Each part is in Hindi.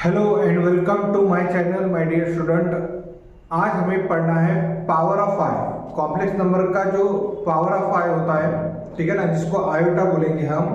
Hello and welcome to my channel my dear student. आज हमें पढ़ना है power of I, complex number का जो पावर ऑफ आई होता है, ठीक है ना, जिसको आयोटा बोलेंगे हम।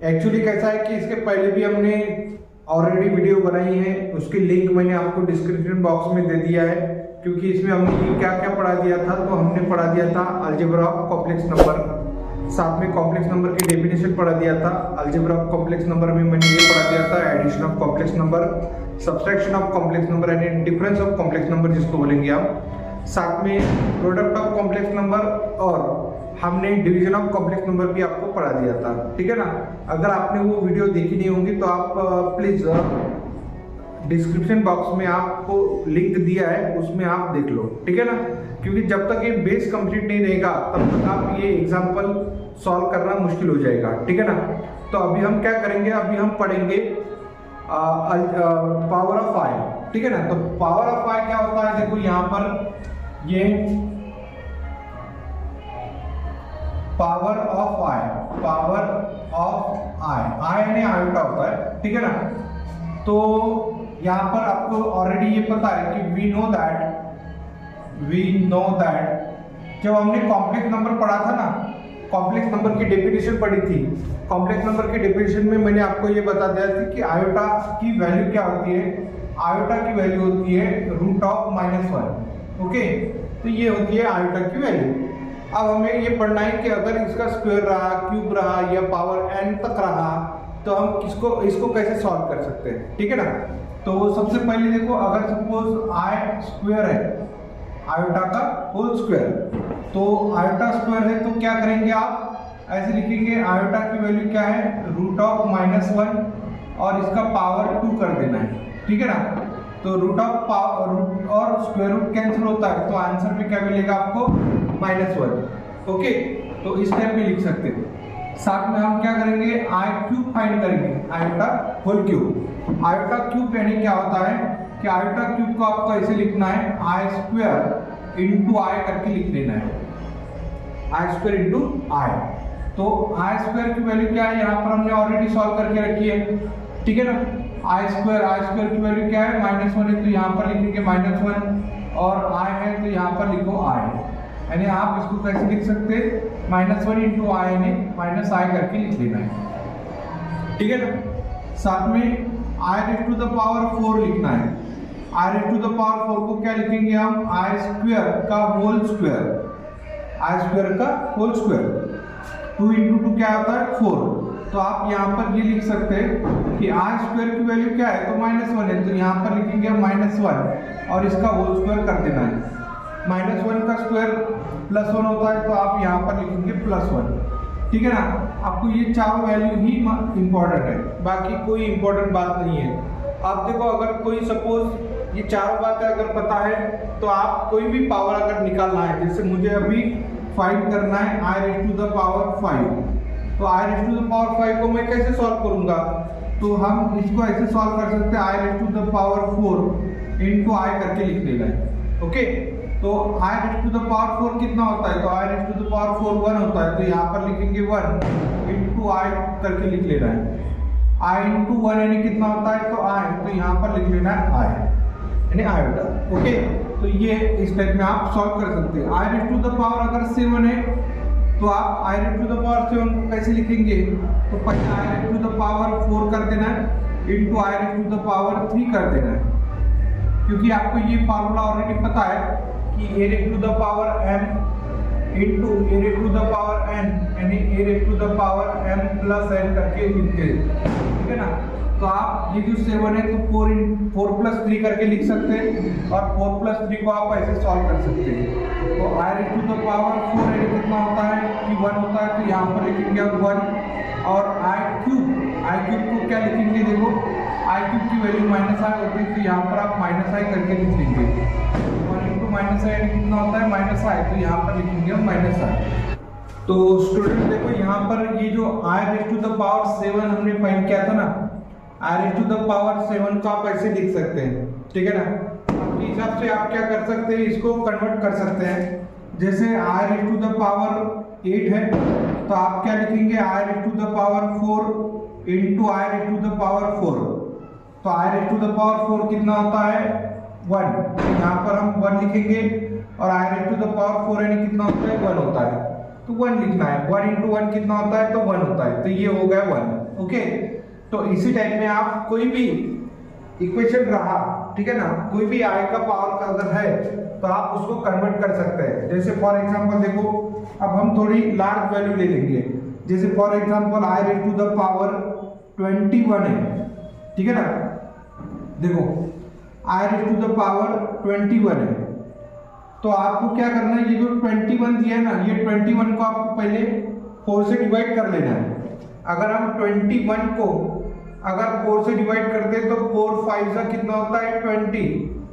एक्चुअली कैसा है कि इसके पहले भी हमने ऑलरेडी वीडियो बनाई है, उसकी लिंक मैंने आपको डिस्क्रिप्शन बॉक्स में दे दिया है, क्योंकि इसमें हमने क्या क्या पढ़ा दिया था। तो हमने पढ़ा दिया था अलजेब्रा ऑफ कॉम्प्लेक्स नंबर, साथ में कॉम्प्लेक्स नंबर की डेफिनेशन पढ़ा दिया था। अलजेब्रा ऑफ कॉम्प्लेक्स नंबर में मैंने ये पढ़ा दिया था addition of complex number, subtraction of complex number and difference of complex number जिसको बोलेंगे हम, साथ में प्रोडक्ट ऑफ कॉम्प्लेक्स नंबर, और हमने डिवीजन ऑफ कॉम्प्लेक्स नंबर भी आपको पढ़ा दिया था, ठीक है ना। अगर आपने वो वीडियो देखी नहीं होंगी तो आप प्लीज डिस्क्रिप्शन बॉक्स में आपको लिंक दिया है, उसमें आप देख लो, ठीक है ना। क्योंकि जब तक ये बेस कंप्लीट नहीं रहेगा तब तक आप ये एग्जाम्पल सॉल्व करना मुश्किल हो जाएगा, ठीक है ना। तो अभी हम क्या करेंगे, अभी हम पढ़ेंगे पावर ऑफ आई, ठीक है ना। तो पावर ऑफ आई क्या होता है, देखो यहाँ पर ये power of I, power of I यानी आयोटा होता है, ठीक है ना। तो यहाँ पर आपको ऑलरेडी ये पता है कि वी नो दैट जब हमने कॉम्प्लेक्स नंबर पढ़ा था ना, कॉम्प्लेक्स नंबर की डेफिनेशन पढ़ी थी। कॉम्प्लेक्स नंबर की डेफिनेशन में मैंने आपको ये बता दिया था कि आयोटा की वैल्यू क्या होती है। आयोटा की वैल्यू होती है √(-1), ओके। तो ये होती है आयोटा की वैल्यू। अब हमें ये पढ़ना है कि अगर इसका स्क्वायर रहा, क्यूब रहा या पावर n तक रहा तो हम इसको कैसे सॉल्व कर सकते हैं, ठीक है ना। तो सबसे पहले देखो, अगर सपोज आई स्क्वायर है, आयोटा का होल स्क्वायर, तो आयोटा स्क्वायर है तो क्या करेंगे आप, ऐसे लिखेंगे आयोटा की वैल्यू क्या है √(-1) और इसका पावर 2 कर देना है, ठीक है ना। तो रूट और स्क्वायर रूट कैंसिल होता है तो आंसर में क्या मिलेगा आपको -1, ओके। तो इस टाइप में लिख सकते हैं। साथ में हम क्या करेंगे, आई क्यूब फाइंड करेंगे, iota whole cube. Iota cube यानी क्या होता है कि आयोटा क्यूब को आपको ऐसे लिखना है आई स्क्वायर इंटू आई करके लिख लेना है, आई स्क्वायर इंटू आई। तो आई स्क्वायर की वैल्यू क्या है, यहाँ पर हमने ऑलरेडी सॉल्व करके रखी है, ठीक है ना। आई स्क्वायर की वैल्यू क्या है -1 है, तो यहाँ पर लिखेंगे -1, और आई है तो यहाँ पर लिखो आई, यानी आप इसको कैसे लिख सकते हैं, -1 इंटू आई यानी -i करके लिख लेना है, ठीक है ना। साथ में i⁴ लिखना है। i⁴ को क्या लिखेंगे हम, आई स्क्वायर का होल स्क्वायर, आई स्क्वायर का होल स्क्वायर। 2 इंटू 2 क्या होता है 4। तो आप यहाँ पर ये लिख सकते हैं कि आई स्क्वायर की वैल्यू क्या है, तो -1 है, तो यहाँ पर लिखेंगे -1 और इसका होल स्क्वायर कर देना है। -1 का स्क्वायर +1 होता है, तो आप यहाँ पर लिखेंगे +1, ठीक है ना। आपको ये चारों वैल्यू ही इंपॉर्टेंट है, बाकी कोई इंपॉर्टेंट बात नहीं है। आप देखो, अगर कोई सपोज ये चारों बातें अगर पता है तो आप कोई भी पावर अगर निकालना है, जैसे मुझे अभी फाइंड करना है i⁵ तो i⁵ को मैं कैसे सॉल्व करूंगा, तो हम इसको ऐसे सॉल्व कर सकते हैं i⁴ इंटू आई करके लिख लेना है, ओके। तो i⁴ कितना होता है, तो i⁴ 1 होता है, तो यहाँ पर लिखेंगे 1 इंटू आई करके लिख लेना है। i इंटू 1 यानी कितना होता है, तो i, तो यहाँ पर लिख लेना है i यानी आयोटा, ओके। तो ये इस टाइप में आप सॉल्व कर सकते हैं। i⁴ अगर 7 है तो आप i⁴ को कैसे लिखेंगे, तो पहले i⁴ कर देना है इंटू i⁴ 3 कर देना है, क्योंकि आपको ये फार्मूला ऑलरेडी पता है कि a⁴m इंटू a⁴n यानी a⁴m प्लस n करके लिखते हैं, ठीक है ना। तो आप ये जो 7 है तो 4 + 3 करके लिख सकते हैं, और 4 + 3 को आप ऐसे सॉल्व कर सकते हैं। तो i⁴ यानी कितना होता है कि 1 होता है, तो यहाँ पर लिखेंगे 1, और आई क्यूब को क्या लिखेंगे, देखो आई क्यूब की वैल्यू -i होती है, तो यहाँ पर आप -i करके लिख लेंगे। 1 इंटू -i यानी कितना होता है -i, तो यहाँ पर लिखेंगे हम -i। तो स्टूडेंट देखो, यहाँ पर ये जो i⁴ हमने फाइंड किया था ना, i⁴ को आप ऐसे लिख सकते हैं, ठीक है ना। आपके हिसाब से आप क्या कर सकते हैं, इसको कन्वर्ट कर सकते हैं। जैसे i⁴ 8 है तो आप क्या लिखेंगे, i⁴ 4 इंटू i⁴ 4, तो तो i raise to the power 4 कितना होता है 1, यहाँ पर हम 1 लिखेंगे और i raise to the power 4 यानी कितना होता है 1 होता है, तो 1 लिखना है। 1 into 1 कितना होता है तो 1 होता है, तो ये हो गया 1। ओके, तो इसी टाइप में आप कोई भी इक्वेशन रहा, ठीक है ना, कोई भी i का पावर का अगर है तो आप उसको कन्वर्ट कर सकते हैं। जैसे फॉर एग्जांपल देखो, अब हम थोड़ी लार्ज वैल्यू ले लेंगे, जैसे for example i raise to the power 21 है, ठीक है ना। देखो i raise to the power 21 है, तो आपको क्या करना है, ये जो 21 दिया है ना, ये 21 को आपको पहले 4 से डिवाइड कर लेना है। अगर हम 21 को अगर 4 से डिवाइड करते हैं तो 4 5 का कितना होता है 20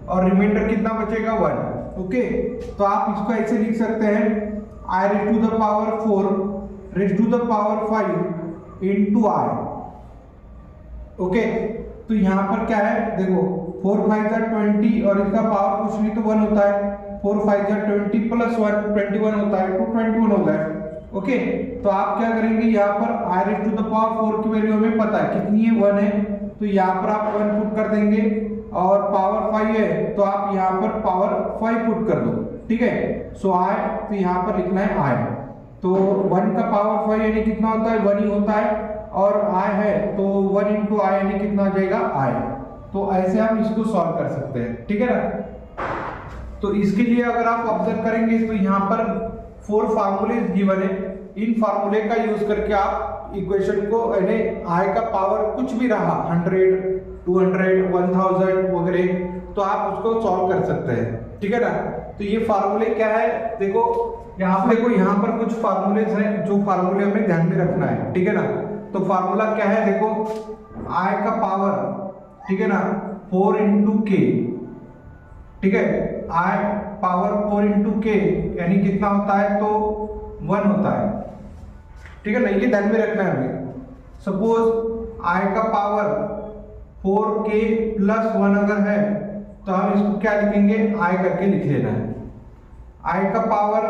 और रिमाइंडर कितना बचेगा 1। ओके, तो आप इसको ऐसे लिख सकते हैं i raise to the power 4 raise to the power 5 into i। Okay, तो यहाँ पर क्या है, देखो 4 5 का 20 और इसका पावर कुछ नहीं तो 1 होता है, 4 5 का 20 प्लस 1 21 होता है, तो 21 हो गया। ओके, तो आप क्या करेंगे, यहाँ पर i raise to the power 4 की वैल्यू हमें पता है कितनी है 1 है, तो यहाँ पर आप 1 पुट कर देंगे और पावर 5 है तो आप यहाँ पर पावर 5 पुट कर दो, ठीक है। सो i, तो यहाँ पर लिखना है i, तो 1 का पावर 5 यानी कितना होता है 1 ही होता है, और i है तो 1 into i यानी कितना हो जाएगा i। तो ऐसे हम इसको सॉल्व कर सकते हैं, ठीक है ना। तो इसके लिए अगर आप ऑब्जर्व करेंगे तो यहाँ पर 4 फार्मूले गिवन है, इन फार्मूले का यूज करके आप इक्वेशन को यानी i का पावर कुछ भी रहा 100 200 1000 वगैरह, तो आप उसको सॉल्व कर सकते हैं, ठीक है ना। तो ये फार्मूले क्या है, देखो यहाँ पर कुछ फार्मूले हैं जो फार्मूले हमें ध्यान में रखना है, ठीक है ना। तो फार्मूला क्या है, देखो i का पावर, ठीक है ना, 4 into k, ठीक है, i पावर 4 into k यानी कितना होता है तो 1 होता है, ठीक है ना, ये ध्यान में रखना है हमें। सपोज i का पावर 4k प्लस 1 अगर है तो हम इसको क्या लिखेंगे, i करके लिख लेना है। i का पावर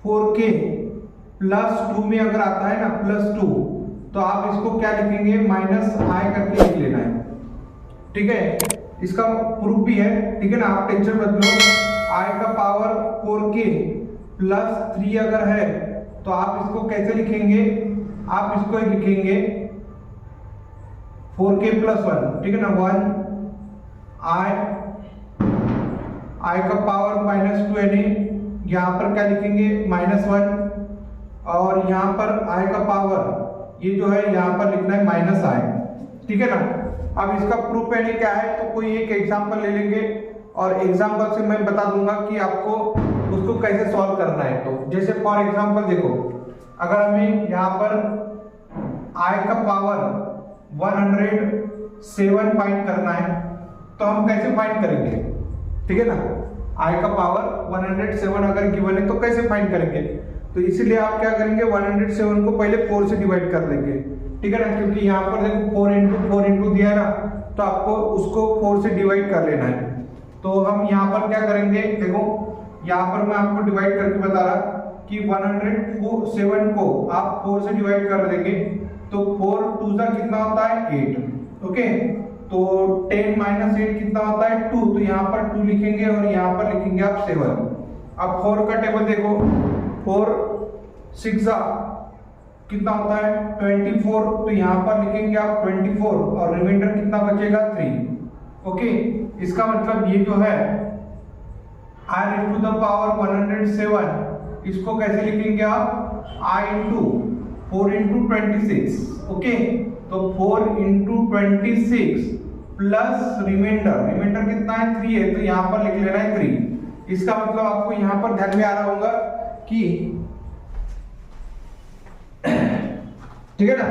4k प्लस 2 में अगर आता है ना प्लस 2, तो आप इसको क्या लिखेंगे माइनस i करके लिख लेना है, ठीक है। इसका प्रूफ भी है, ठीक है ना, आप टेंशन मत लो। i का पावर 4k प्लस 3 अगर है तो आप इसको कैसे लिखेंगे, आप इसको लिखेंगे 4k प्लस 1, ठीक है ना, 1 i का पावर माइनस 2 यानी यहाँ पर क्या लिखेंगे -1, और यहाँ पर i का पावर ये जो है यहाँ पर लिखना है -i, ठीक है ना। अब इसका प्रूफ यानी क्या है, तो कोई एक एग्जांपल ले लेंगे और एग्जांपल से मैं बता दूंगा कि आपको उसको कैसे सॉल्व करना है। तो जैसे फॉर एग्जांपल देखो, अगर हमें यहाँ पर i का पावर 107 फाइंड करना है तो हम कैसे फाइंड करेंगे, ठीक है ना। i का पावर 107 अगर गिवन है तो कैसे फाइंड करेंगे, तो इसीलिए आप क्या करेंगे 107 को पहले 4 से डिवाइड कर देंगे, ठीक है ना, क्योंकि यहाँ पर देखो 4 into दिया है ना, तो आपको उसको 4 से डिवाइड कर लेना है। तो हम यहाँ पर क्या करेंगे, देखो यहाँ पर मैं आपको डिवाइड करके बता रहा कि 107 को आप 4 से डिवाइड कर देंगे तो 4 2 का कितना होता है 8। ओके, तो 10 - 8 कितना होता है 2, तो यहाँ पर 2 लिखेंगे और यहाँ पर लिखेंगे आप 7। अब 4 का टेबल देखो, 4 6 कितना होता है 24, तो यहाँ पर लिखेंगे आप 24 और रिमाइंडर कितना बचेगा 3। ओके, इसका मतलब ये जो है i raise to the power 107, इसको कैसे लिखेंगे आप i into 4 into 26। ओके, तो 4 into 26 प्लस रिमाइंडर कितना है 3 है, तो यहाँ पर लिख लेना है 3। इसका मतलब आपको यहाँ पर ध्यान में आ रहा होगा कि ठीक है ना,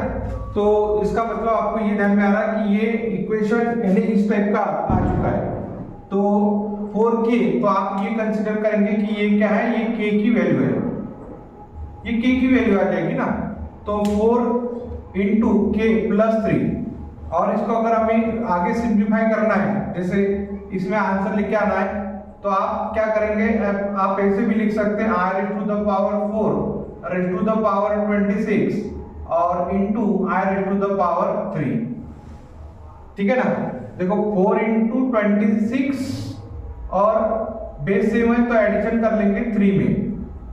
तो इसका मतलब आपको ये ध्यान में आ रहा है कि ये इक्वेशन यानी इस टाइप का आ चुका है। तो 4k, तो आप ये कंसीडर करेंगे कि ये क्या है, ये k की वैल्यू है, ये k की वैल्यू आ जाएगी ना, तो 4 into k प्लस 3, और इसको अगर हमें आगे सिंप्लीफाई करना है, जैसे इसमें आंसर लेके आना है, तो आप क्या करेंगे, आप ऐसे भी लिख सकते हैं i raise to the power 4 raise to the power 26 और into i raise to the power 3। ठीक है ना। देखो 4 इंटू 26 और बेस सेम है तो एडिशन कर लेंगे 3 में,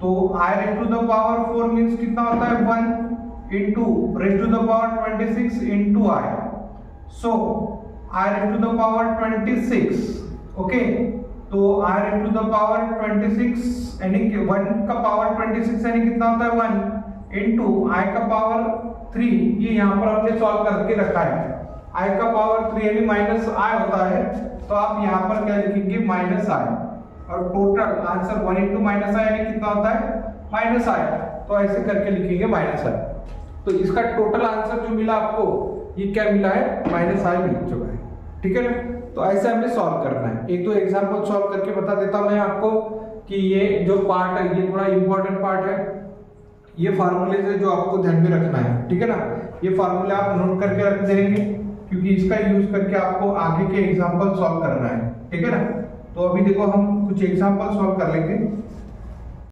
तो i raise to the power 4 मींस कितना होता है 1 into raise to the power 26 into i, so i raise to the power 26, okay. तो i raise to the power 26 यानी कि 1 का पावर 26 यानी कितना होता है 1 इंटू i का पावर 3, ये यहाँ पर हमने सॉल्व करके रखा है, i का पावर 3 यानी माइनस i होता है, तो आप यहाँ पर क्या लिखेंगे माइनस i, और total answer 1 into minus i यानी कितना होता है माइनस i, तो ऐसे करके लिखेंगे माइनस i। तो इसका टोटल आंसर जो मिला आपको ये क्या मिला है माइनस i मिल चुका है, ठीक है ना। तो ऐसे हमें सॉल्व करना है। एक तो एग्जांपल सॉल्व करके बता देता हूं मैं आपको कि ये जो पार्ट है ये थोड़ा इंपॉर्टेंट पार्ट है, ये फार्मूले से जो आपको ध्यान में रखना है, ठीक है ना। ये फार्मूला आप नोट करके रख देंगे क्योंकि इसका यूज करके आपको आगे के एग्जांपल सॉल्व करना है, ठीक है ना। तो अभी देखो हम कुछ एग्जांपल सॉल्व कर लेंगे।